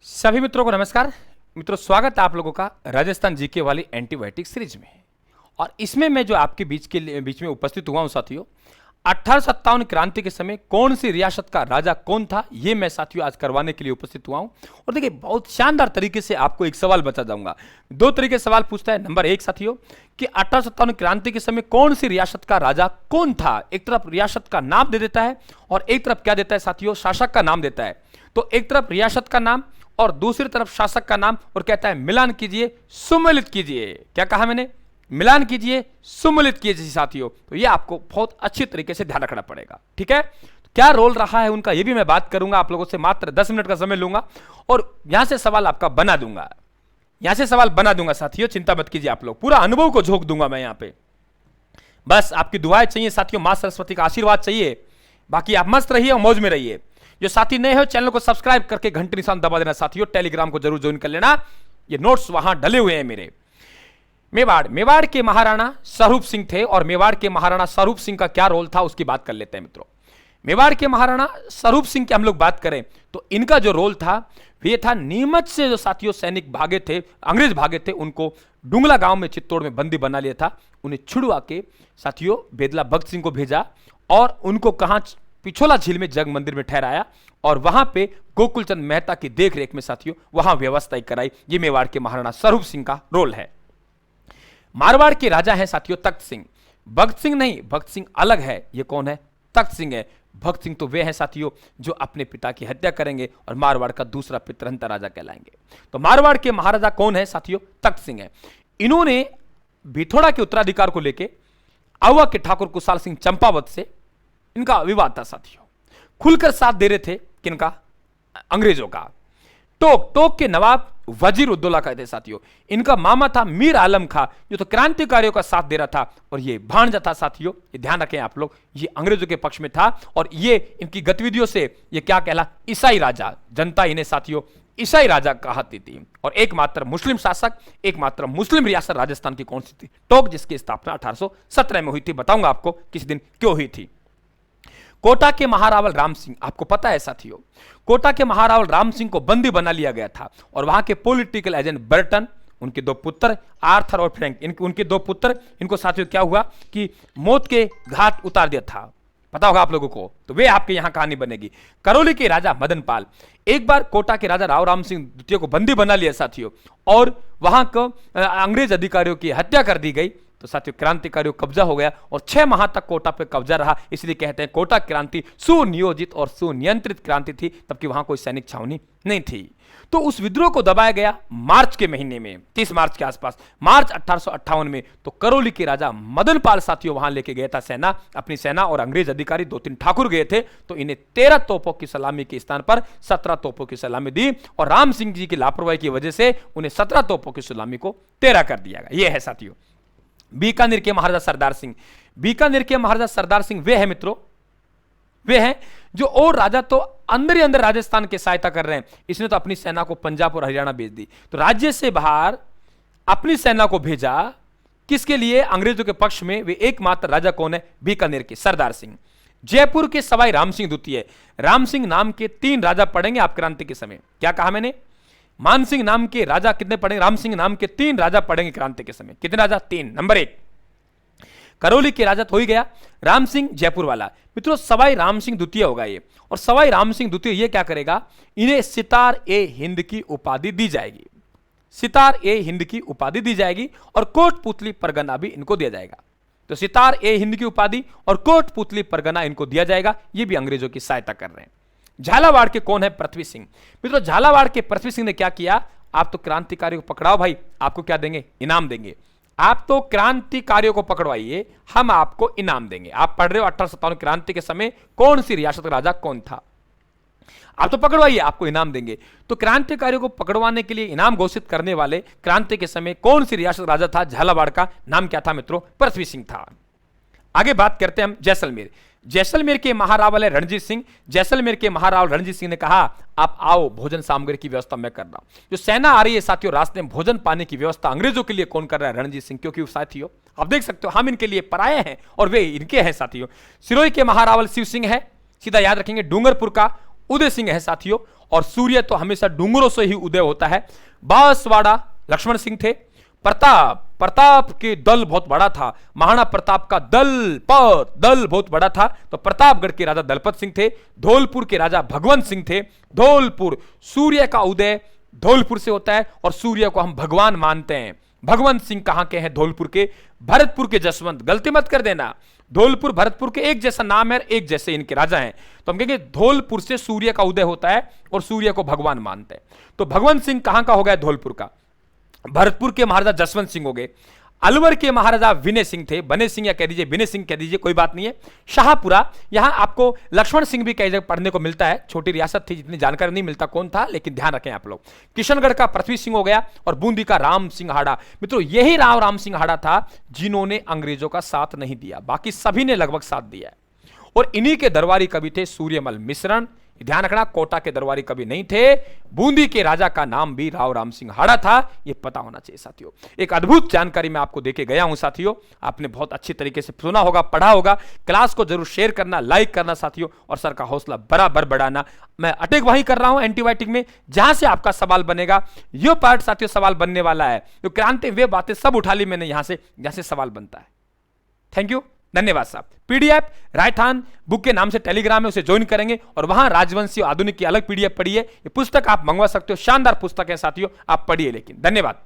सभी मित्रों को नमस्कार। मित्रों, स्वागत है आप लोगों का राजस्थान जीके वाली एंटीबायोटिक सीरीज में। और इसमें मैं जो आपके बीच में उपस्थित हुआ हूं साथियों, 1857 क्रांति के समय कौन सी रियासत का राजा कौन था, ये मैं साथियों आज करवाने के लिए उपस्थित हुआ हूं। और देखिए, बहुत शानदार तरीके से आपको एक सवाल बता जाऊंगा। दो तरीके से सवाल पूछता है। नंबर एक साथियों कि 1857 क्रांति के समय कौन सी रियासत का राजा कौन था। एक तरफ रियासत का नाम दे देता है और एक तरफ क्या देता है साथियों, शासक का नाम देता है। तो एक तरफ रियासत का नाम और दूसरी तरफ शासक का नाम, और कहता है मिलान कीजिए, सुमेलित कीजिए। क्या कहा मैंने? मिलान कीजिए, सुमेलित कीजिए साथियों। तो ये आपको बहुत अच्छी तरीके से ध्यान रखना पड़ेगा, ठीक है। तो क्या रोल रहा है उनका, ये भी मैं बात करूंगा आप लोगों से। मात्र 10 मिनट का समय लूंगा और यहां से सवाल आपका बना दूंगा, यहां से सवाल बना दूंगा साथियों। चिंता मत कीजिए, आप लोग पूरा अनुभव को झोंक दूंगा मैं यहां पे। बस आपकी दुआएं चाहिए साथियों, मां सरस्वती का आशीर्वाद चाहिए। बाकी आप मस्त रहिए और मौज में रहिए। जो साथी नए हो, चैनल को सब्सक्राइब करके घंटी निशान दबा देना साथियों। टेलीग्राम को जरूर ज्वाइन कर लेना, ये नोट्स वहां डले हुए हैं मेरे। मेवाड़ के महाराणा स्वरूप सिंह थे, और मेवाड़ के महाराणा स्वरूप सिंह का क्या रोल था उसकी बात कर लेते हैं मित्रों। मेवाड़ के महाराणा स्वरूप सिंह की हम लोग बात करें तो इनका जो रोल था ये था, नीमच से जो साथियों सैनिक भागे थे, अंग्रेज भागे थे, उनको डुंगला गांव में चित्तौड़ में बंदी बना लिया था। उन्हें छुड़वा के साथियों बेदला भगत सिंह को भेजा और उनको कहां, पिछोला झील में जग मंदिर में ठहराया, और वहां पे गोकुलचंद मेहता की देखरेख में साथियों वहां व्यवस्था कराई। ये मेवाड़ के महाराणा स्वरूप सिंह का रोल है। मारवाड़ के राजा हैं साथियों तख्त सिंह। भगत सिंह नहीं, भगत सिंह अलग है। ये कौन है? तख्त सिंह है। भगत सिंह तो वे हैं साथियों जो अपने पिता की हत्या करेंगे और मारवाड़ का दूसरा पितरहंता राजा कहलाएंगे। तो मारवाड़ के महाराजा कौन है साथियों? तख्त सिंह है। इन्होंने भिथोड़ा के उत्तराधिकार को लेकर आवा के ठाकुर कुशाल सिंह चंपावत से इनका विवाद था साथियों। खुलकर साथ दे रहे थे किनका? अंग्रेजों का। टोक के नवाब वजीर उद्दौला का थे साथियों। इनका मामा था मीर आलम खां, जो तो क्रांतिकारियों का साथ दे रहा था, और ये भांजा था साथियों। ये ध्यान रखें आप लोग, ये अंग्रेजों के पक्ष में था। और ये इनकी गतिविधियों से ये क्या कहला? ईसाई राजा। जनता इन्हें साथियों ईसाई राजा कहती थी। और एकमात्र मुस्लिम शासक, एकमात्र मुस्लिम रियासत राजस्थान की कौन सी थी? टोक, जिसकी स्थापना 1817 में हुई थी। बताऊंगा आपको किस दिन क्यों हुई थी। कोटा के महारावल राम सिंह, आपको पता है साथियों, कोटा के महारावल राम सिंह को बंदी बना लिया गया था, और वहां के पॉलिटिकल एजेंट बर्टन, उनके दो पुत्र आर्थर और फ्रैंक, उनके दो पुत्र, इनको साथियों क्या हुआ कि मौत के घाट उतार दिया था। पता होगा आप लोगों को, तो वे आपके यहां कहानी बनेगी। करौली के राजा मदन पाल, एक बार कोटा के राजा राव राम सिंह द्वितीय को बंदी बना लिया साथियों, और वहां को अंग्रेज अधिकारियों की हत्या कर दी गई। तो साथियों क्रांतिकारियों कब्जा हो गया, और 6 माह तक कोटा पे कब्जा रहा। इसलिए कहते हैं कोटा क्रांति सुनियोजित और सुनियंत्रित क्रांति थी, तबकि वहां कोई सैनिक छावनी नहीं थी। तो उस विद्रोह को दबाया गया मार्च के महीने में, 30 मार्च के आसपास, मार्च 1858 में। तो करौली के राजा मदन पाल साथियों वहां लेके गया था सेना, अपनी सेना, और अंग्रेज अधिकारी 2-3 ठाकुर गए थे। तो इन्हें 13 तोपों की सलामी के स्थान पर 17 तोपों की सलामी दी, और राम सिंह जी की लापरवाही की वजह से उन्हें 17 तोपों की सलामी को 13 कर दिया गया। यह है साथियों बीकानेर के महाराजा सरदार सिंह। बीकानेर के महाराजा सरदार सिंह वे हैं मित्रों, वे हैं जो, और राजा तो अंदर ही अंदर राजस्थान की सहायता कर रहे हैं। इसने तो अपनी सेना को पंजाब और हरियाणा भेज दी। तो राज्य से बाहर अपनी सेना को भेजा, किसके लिए? अंग्रेजों के पक्ष में। वे एकमात्र राजा कौन है? बीकानेर के सरदार सिंह। जयपुर के सवाई राम सिंह द्वितीय। राम सिंह नाम के 3 राजा पड़ेंगे आप क्रांति के समय। क्या कहा मैंने? मान सिंह नाम के राजा कितने पड़ेंगे? राम सिंह नाम के 3 राजा पड़ेंगे क्रांति के समय। कितने राजा? 3। नंबर 1 करौली के राजा तो हो ही गया, राम सिंह जयपुर वाला। मित्रों सवाई राम सिंह द्वितीय होगा ये, और सवाई राम सिंह द्वितीय ये क्या करेगा? इन्हें सितार ए हिंद की उपाधि दी जाएगी। सितार ए हिंद की उपाधि दी जाएगी, और कोटपुतली परगना भी इनको दिया जाएगा। तो सितार ए हिंद की उपाधि और कोटपुतली परगना इनको दिया जाएगा। ये भी अंग्रेजों की सहायता कर रहे हैं। झालावाड़ के कौन है? पृथ्वी सिंह। मित्रों झालावाड़ के पृथ्वी सिंह ने क्या किया? आप तो क्रांतिकारियों को पकड़ाओ भाई, आपको क्या देंगे? इनाम देंगे। आप तो क्रांतिकारियों को पकड़वाइए, हम आपको इनाम देंगे। आप पढ़ रहे हो 1857 क्रांति के समय कौन सी रियासत का राजा कौन था, आप तो पकड़वाइए, आपको इनाम देंगे। तो क्रांतिकारियों को पकड़वाने के लिए इनाम घोषित करने वाले क्रांति के समय कौन सी रियासत राजा था? झालावाड़ का नाम क्या था मित्रों? पृथ्वी सिंह था। आगे बात करते हैं हम जैसलमेर। जैसलमेर के महारावल है रणजीत सिंह। जैसलमेर के महारावल रणजीत सिंह ने कहा, आप आओ, भोजन सामग्री की व्यवस्था मैं कर रहा हूं। जो सेना आ रही है साथियों, रास्ते में भोजन पाने की व्यवस्था अंग्रेजों के लिए कौन कर रहा है? रणजीत सिंह। क्योंकि साथियों आप देख सकते हो, हम इनके लिए पराये हैं और वे इनके हैं साथियों। सिरोही के महारावल शिव सिंह है, सीधा याद रखेंगे। डूंगरपुर का उदय सिंह है साथियों, और सूर्य तो हमेशा डूंगरों से ही उदय होता है। बांसवाड़ा लक्ष्मण सिंह थे। प्रताप के दल बहुत बड़ा था, महाराणा प्रताप का दल बहुत बड़ा था, तो प्रतापगढ़ के राजा दलपत सिंह थे। धौलपुर के राजा भगवंत सिंह थे। धौलपुर, सूर्य का उदय धौलपुर से होता है और सूर्य को हम भगवान मानते हैं। भगवंत सिंह कहां के हैं? धौलपुर के। भरतपुर के जसवंत, गलती मत कर देना, धौलपुर भरतपुर के एक जैसा नाम है, एक जैसे इनके राजा हैं, तो हम कहेंगे धौलपुर से सूर्य का उदय होता है और सूर्य को भगवान मानते हैं। तो भगवंत सिंह कहां का हो गया? धौलपुर का। भरतपुर के महाराजा जसवंत सिंह हो गए। अलवर के महाराजा विनय सिंह थे, बने सिंह या कह दीजिए विनय सिंह कह दीजिए, कोई बात नहीं है। शाहपुरा, यहां आपको लक्ष्मण सिंह भी कई जगह पढ़ने को मिलता है, छोटी रियासत थी, जितनी जानकारी नहीं मिलता कौन था, लेकिन ध्यान रखें आप लोग। किशनगढ़ का पृथ्वी सिंह हो गया और बूंदी का राम सिंह हाड़ा। मित्रों यही राम सिंह हाड़ा था जिन्होंने अंग्रेजों का साथ नहीं दिया, बाकी सभी ने लगभग साथ दिया है। और इन्हीं के दरबारी कवि थे सूर्यमल मिश्रण। ध्यान रखना, कोटा के दरबारी कवि नहीं थे। बूंदी के राजा का नाम भी राम सिंह हाड़ा था, यह पता होना चाहिए साथियों। एक अद्भुत जानकारी मैं आपको देके गया हूं साथियों, आपने बहुत अच्छी तरीके से सुना होगा, पढ़ा होगा। क्लास को जरूर शेयर करना, लाइक करना साथियों, और सर का हौसला बराबर बढ़ाना। मैं अटैक वहीं कर रहा हूं एंटीबायोटिक में, जहां से आपका सवाल बनेगा। यह पार्ट साथियों सवाल बनने वाला है, तो क्रांति वे बातें सब उठा ली मैंने यहां से, जहां से सवाल बनता है। थैंक यू, धन्यवाद साहब। पीडीएफ राइट बुक के नाम से टेलीग्राम में उसे ज्वाइन करेंगे और वहां राजवंशी और आधुनिक की अलग पीडीएफ पढ़िए। ये पुस्तक आप मंगवा सकते हो, शानदार पुस्तक है साथियों, आप पढ़िए। लेकिन धन्यवाद।